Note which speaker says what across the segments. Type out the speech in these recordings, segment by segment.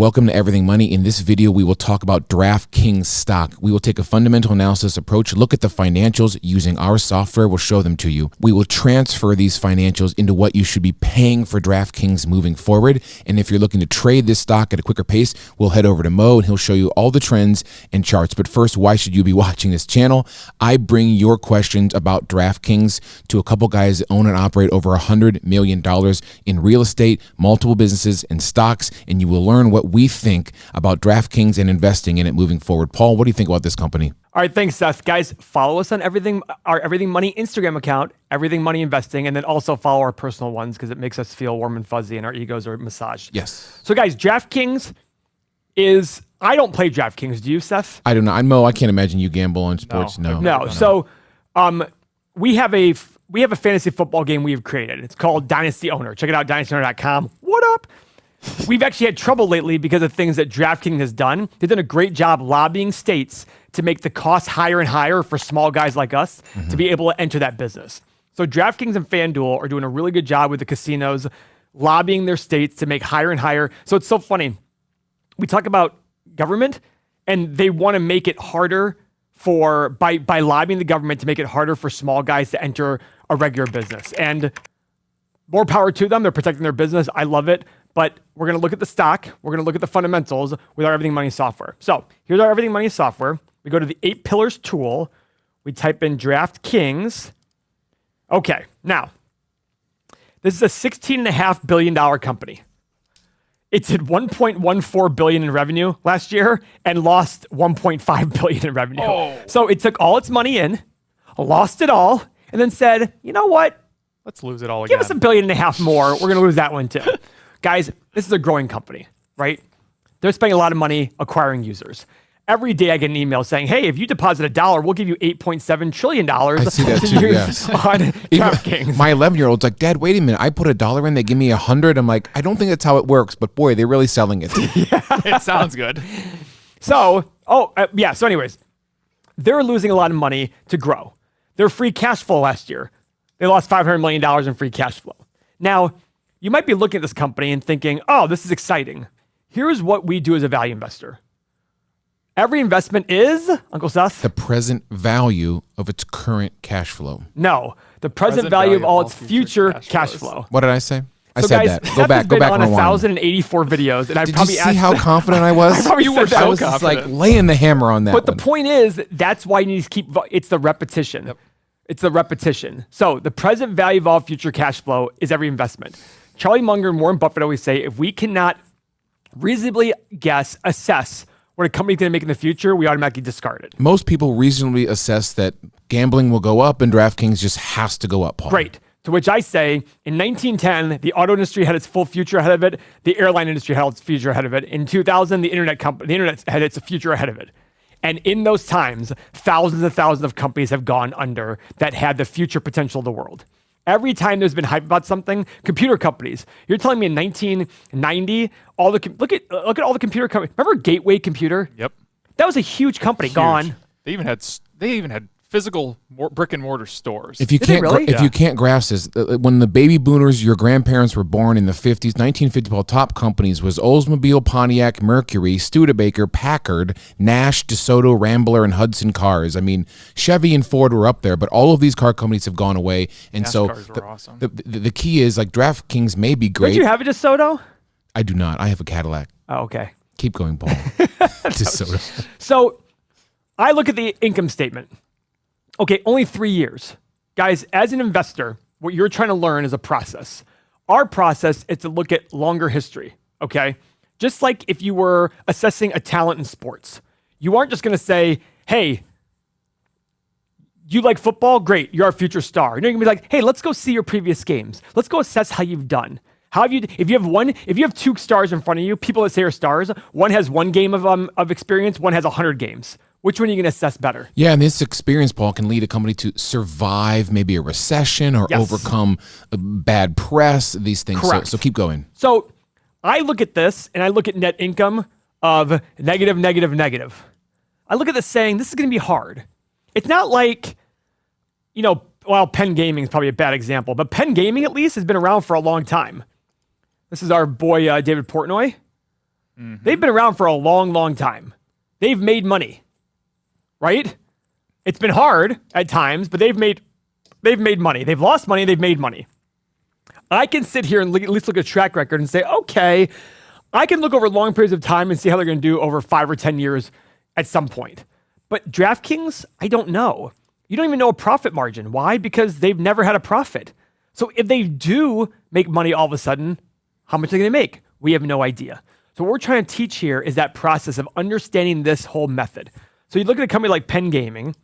Speaker 1: Welcome to Everything Money. In this video, we will talk about DraftKings stock. We will take a fundamental analysis approach, look at the financials using our software. We'll show them to you. We will transfer these financials into what you should be paying for DraftKings moving forward. And if you're looking to trade this stock at a quicker pace, we'll head over to Mo and he'll show you all the trends and charts. But first, why should you be watching this channel? I bring your questions about DraftKings to a couple guys that own and operate over $100 million in real estate, multiple businesses, and stocks, and you will learn what we think about DraftKings and investing in it moving forward. Paul, what do you think about this company?
Speaker 2: All right, thanks, Seth. Guys, follow us on our Everything Money Instagram account, Everything Money Investing, and then also follow our personal ones because it makes us feel warm and fuzzy and our egos are massaged.
Speaker 1: Yes.
Speaker 2: So guys, DraftKings is, I don't play DraftKings. Do you, Seth?
Speaker 1: I don't know. I can't imagine you gamble on sports.
Speaker 2: No. So we have a fantasy football game we have created. It's called Dynasty Owner. Check it out, dynastyowner.com. What up? We've actually had trouble lately because of things that DraftKings has done. They've done a great job lobbying states to make the cost higher and higher for small guys like us to be able to enter that business. So DraftKings and FanDuel are doing a really good job with the casinos, lobbying their states to make higher and higher. So it's so funny. We talk about government, and they want to make it harder by lobbying the government to make it harder for small guys to enter a regular business. And more power to them. They're protecting their business. I love it. But we're going to look at the stock. We're going to look at the fundamentals with our Everything Money software. So here's our Everything Money software. We go to the 8 Pillars tool. We type in DraftKings. Okay, now, this is a $16.5 billion company. It did $1.14 billion in revenue last year and lost $1.5 billion in revenue. Oh. So it took all its money in, lost it all, and then said, you know what?
Speaker 3: Let's lose it all again.
Speaker 2: Give us $1.5 billion more. We're going to lose that one too. Guys, this is a growing company, right? They're spending a lot of money acquiring users. Every day I get an email saying, hey, if you deposit $1, we'll give you $8.7 trillion
Speaker 1: I see that too, yes.
Speaker 2: on DraftKings.
Speaker 1: My 11-year-old's like, Dad, wait a minute. I put $1 in, they give me 100. I'm like, I don't think that's how it works, but boy, they're really selling it.
Speaker 3: Yeah. It sounds good.
Speaker 2: So anyways, they're losing a lot of money to grow. Their free cash flow last year, they lost $500 million in free cash flow. Now, you might be looking at this company and thinking, oh, this is exciting. Here's what we do as a value investor. Every investment is, Uncle Seth?
Speaker 1: The present value of its current cash flow.
Speaker 2: No, the present value of all its future cash flow.
Speaker 1: What did I say? I
Speaker 2: so
Speaker 1: said
Speaker 2: guys,
Speaker 1: that.
Speaker 2: Seth has been on 1,084 videos, and I
Speaker 1: Did
Speaker 2: probably
Speaker 1: you see how confident I was?
Speaker 2: I probably
Speaker 3: You were
Speaker 2: said that.
Speaker 3: so
Speaker 1: I was just
Speaker 3: confident.
Speaker 1: like laying the hammer on that.
Speaker 2: But
Speaker 1: one.
Speaker 2: the point is, that's why you need to keep. It's the repetition.
Speaker 3: Yep.
Speaker 2: It's the repetition. So the present value of all future cash flow is every investment. Charlie Munger and Warren Buffett always say, if we cannot reasonably assess what a company's going to make in the future, we automatically discard it.
Speaker 1: Most people reasonably assess that gambling will go up and DraftKings just has to go up, Paul.
Speaker 2: Great. To which I say, in 1910, the auto industry had its full future ahead of it. The airline industry had its future ahead of it. In 2000, the internet had its future ahead of it. And in those times, thousands and thousands of companies have gone under that had the future potential of the world. Every time there's been hype about something, computer companies. You're telling me in 1990, look at all the computer companies. Remember Gateway Computer?
Speaker 3: Yep.
Speaker 2: That was a huge company.
Speaker 3: Huge.
Speaker 2: Gone.
Speaker 3: They even had physical brick and mortar stores.
Speaker 1: If you can't grasp this, when the baby boomers, your grandparents were born in the 50s, 1950, top companies was Oldsmobile, Pontiac, Mercury, Studebaker, Packard, Nash, DeSoto, Rambler, and Hudson Cars. I mean, Chevy and Ford were up there, but all of these car companies have gone away. And so
Speaker 3: were awesome.
Speaker 1: the key is, like, DraftKings may be great.
Speaker 2: Did you have a DeSoto?
Speaker 1: I do not. I have a Cadillac.
Speaker 2: Oh, okay.
Speaker 1: Keep going, Paul. DeSoto.
Speaker 2: So I look at the income statement. Okay, only 3 years. Guys, as an investor, what you're trying to learn is a process. Our process is to look at longer history, okay? Just like if you were assessing a talent in sports. You aren't just going to say, hey, you like football? Great, you're our future star. You're going to be like, hey, let's go see your previous games. Let's go assess how you've done. If you have 2 stars in front of you, people that say are stars, one has 1 game of experience, one has 100 games. Which one are you going to assess better?
Speaker 1: Yeah, and this experience, Paul, can lead a company to survive maybe a recession or overcome a bad press, these things.
Speaker 2: Correct.
Speaker 1: So keep going.
Speaker 2: So I look at this, and I look at net income of negative, negative, negative. I look at this saying, this is going to be hard. It's not like, Penn Gaming is probably a bad example, but Penn Gaming at least has been around for a long time. This is our boy, David Portnoy. They've been around for a long, long time. They've made money, right? It's been hard at times, but they've made money. They've lost money. They've made money. I can sit here and at least look at a track record and say, okay, I can look over long periods of time and see how they're going to do over 5 or 10 years at some point. But DraftKings, I don't know. You don't even know a profit margin. Why? Because they've never had a profit. So if they do make money all of a sudden, how much are they going to make? We have no idea. So what we're trying to teach here is that process of understanding this whole method. So you look at a company like Penn Gaming.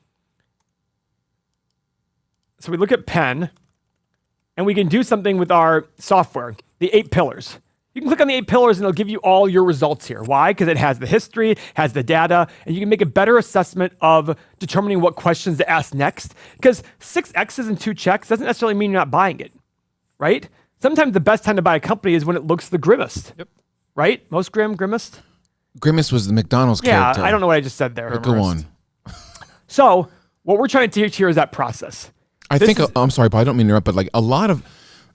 Speaker 2: So we look at Penn, and we can do something with our software, the 8 pillars. You can click on the 8 pillars, and it'll give you all your results here. Why? Because it has the history, has the data, and you can make a better assessment of determining what questions to ask next. Because 6 X's and 2 checks doesn't necessarily mean you're not buying it, right? Sometimes the best time to buy a company is when it looks the grimmest, right? Most grimmest?
Speaker 1: Grimace was the McDonald's character.
Speaker 2: Yeah, I don't know what I just said there.
Speaker 1: But go on.
Speaker 2: So what we're trying to teach here is that process.
Speaker 1: I'm sorry, Paul, I don't mean to interrupt, but like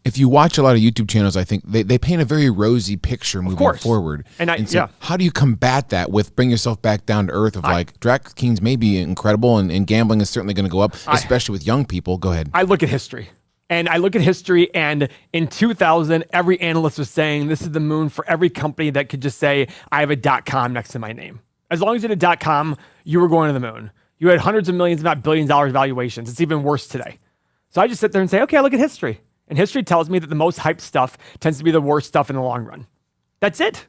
Speaker 1: if you watch a lot of YouTube channels, I think they paint a very rosy picture moving forward. And so how do you combat that with bring yourself back down to earth of like DraftKings may be incredible and gambling is certainly going to go up, especially with young people. Go ahead.
Speaker 2: I look at history. And in 2000, every analyst was saying this is the moon for every company that could just say, I have a .com next to my name. As long as you had a .com, you were going to the moon. You had hundreds of millions, if not billions of dollars valuations. It's even worse today. So I just sit there and say, okay, I look at history. And history tells me that the most hyped stuff tends to be the worst stuff in the long run. That's it.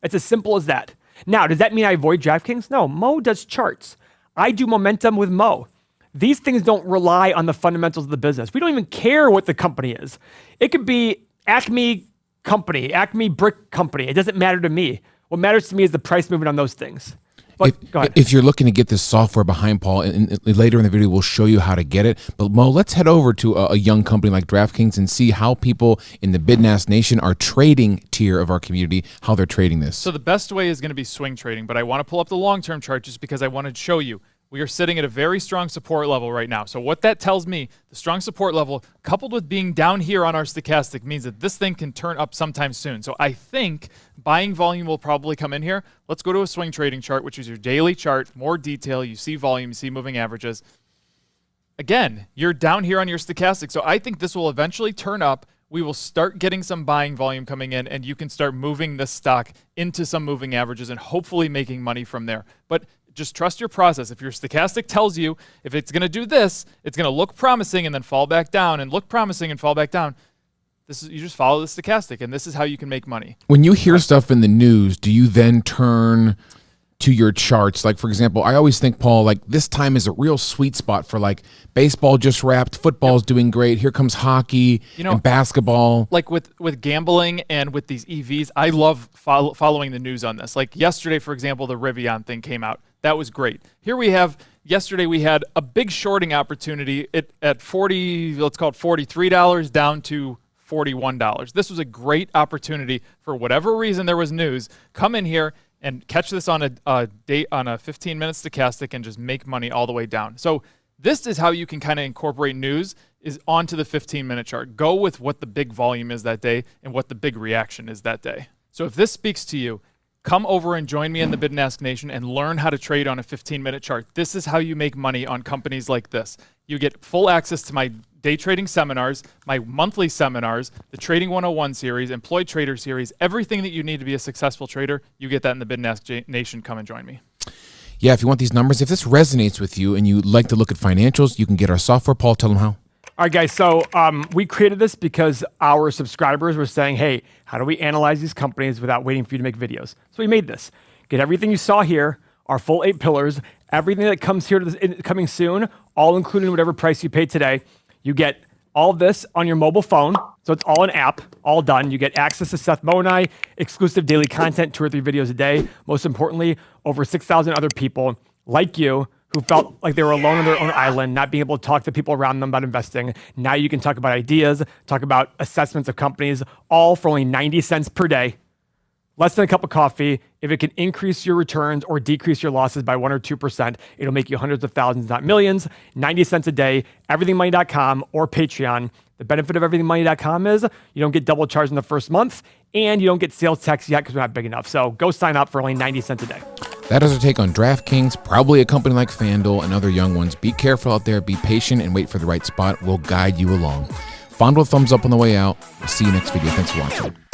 Speaker 2: It's as simple as that. Now, does that mean I avoid DraftKings? No, Mo does charts. I do momentum with Mo. These things don't rely on the fundamentals of the business. We don't even care what the company is. It could be Acme Company, Acme Brick Company. It doesn't matter to me. What matters to me is the price movement on those things. But go ahead.
Speaker 1: If you're looking to get this software behind Paul, and later in the video we'll show you how to get it. But Mo, let's head over to a young company like DraftKings and see how people in the Bid and Ask Nation, our trading tier of our community, how they're trading this.
Speaker 3: So the best way is going to be swing trading, but I want to pull up the long-term chart just because I want to show you. We are sitting at a very strong support level right now. So what that tells me, the strong support level, coupled with being down here on our stochastic, means that this thing can turn up sometime soon. So I think buying volume will probably come in here. Let's go to a swing trading chart, which is your daily chart, more detail. You see volume, you see moving averages. Again, you're down here on your stochastic. So I think this will eventually turn up. We will start getting some buying volume coming in, and you can start moving this stock into some moving averages and hopefully making money from there. But just trust your process. If your stochastic tells you if it's going to do this, it's going to look promising and then fall back down and look promising and fall back down. You just follow the stochastic, and this is how you can make money.
Speaker 1: When you hear stuff in the news, do you then turn to your charts? Like, for example, I always think, Paul, like this time is a real sweet spot for like baseball just wrapped, football's doing great, here comes hockey and basketball. Like
Speaker 3: with gambling and with these EVs, I love following the news on this. Like yesterday, for example, the Rivian thing came out. That was great. Yesterday we had a big shorting opportunity at $43 down to $41. This was a great opportunity for whatever reason there was news. Come in here and catch this on a 15-minute stochastic and just make money all the way down. So this is how you can kind of incorporate news is onto the 15-minute chart. Go with what the big volume is that day and what the big reaction is that day. So if this speaks to you, come over and join me in the Bid and Ask Nation and learn how to trade on a 15-minute chart. This is how you make money on companies like this. You get full access to my day trading seminars, my monthly seminars, the Trading 101 series, Employed Trader series, everything that you need to be a successful trader, you get that in the Bid and Ask Nation. Come and join me.
Speaker 1: Yeah, if you want these numbers, if this resonates with you and you like to look at financials, you can get our software. Paul, tell them how.
Speaker 2: All right, guys. So we created this because our subscribers were saying, hey, how do we analyze these companies without waiting for you to make videos? So we made this. Get everything you saw here, our full 8 pillars, everything that comes here coming soon, all including whatever price you paid today. You get all of this on your mobile phone. So it's all an app, all done. You get access to Seth Mo and I, exclusive daily content, 2 or 3 videos a day. Most importantly, over 6,000 other people like you who felt like they were alone on their own island, not being able to talk to people around them about investing. Now you can talk about ideas, talk about assessments of companies, all for only 90 cents per day. Less than a cup of coffee. If it can increase your returns or decrease your losses by 1 or 2%, it'll make you hundreds of thousands, not millions. 90 cents a day, everythingmoney.com or Patreon. The benefit of everythingmoney.com is you don't get double charged in the first month, and you don't get sales tax yet because we're not big enough. So go sign up for only 90 cents a day.
Speaker 1: That is our take on DraftKings, probably a company like FanDuel and other young ones. Be careful out there, be patient, and wait for the right spot. We'll guide you along. Fondle a thumbs up on the way out. We'll see you next video. Thanks for watching.